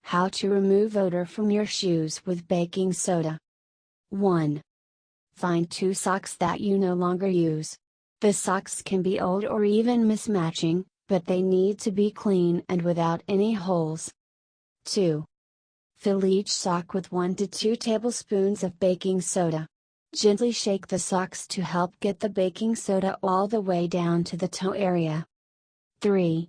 How to remove odor from your shoes with baking soda. 1. Find 2 socks that you no longer use. The socks can be old or even mismatching, but they need to be clean and without any holes. 2. Fill each sock with 1 to 2 tablespoons of baking soda. Gently shake the socks to help get the baking soda all the way down to the toe area. 3.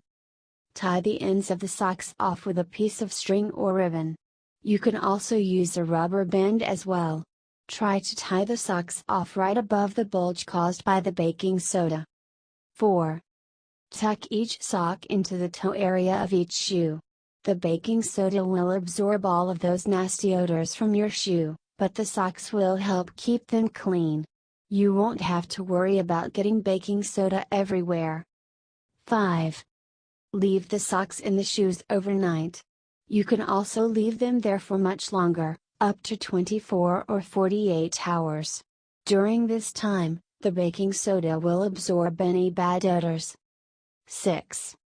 Tie the ends of the socks off with a piece of string or ribbon. You can also use a rubber band as well. Try to tie the socks off right above the bulge caused by the baking soda. 4. Tuck each sock into the toe area of each shoe. The baking soda will absorb all of those nasty odors from your shoe, but the socks will help keep them clean. You won't have to worry about getting baking soda everywhere. 5. Leave the socks in the shoes overnight. You can also leave them there for much longer, up to 24 or 48 hours. During this time, the baking soda will absorb any bad odors. 6.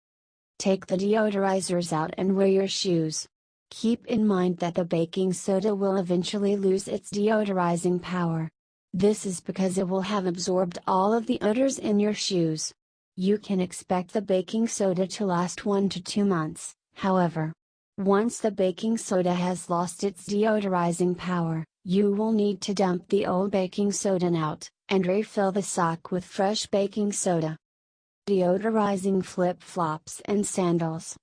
Take the deodorizers out and wear your shoes. Keep in mind that the baking soda will eventually lose its deodorizing power. This is because it will have absorbed all of the odors in your shoes. You can expect the baking soda to last 1 to 2 months, however. Once the baking soda has lost its deodorizing power, you will need to dump the old baking soda out, and refill the sock with fresh baking soda. Deodorizing flip-flops and sandals.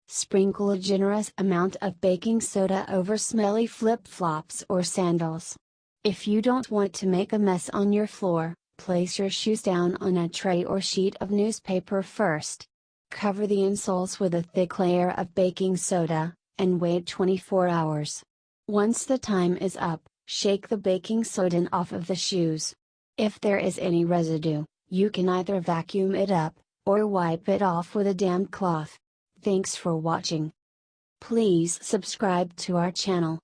Sprinkle a generous amount of baking soda over smelly flip-flops or sandals. If you don't want to make a mess on your floor, place your shoes down on a tray or sheet of newspaper first. Cover the insoles with a thick layer of baking soda, and wait 24 hours. Once the time is up, shake the baking soda off of the shoes. If there is any residue, you can either vacuum it up, or wipe it off with a damp cloth. Thanks for watching. Please subscribe to our channel.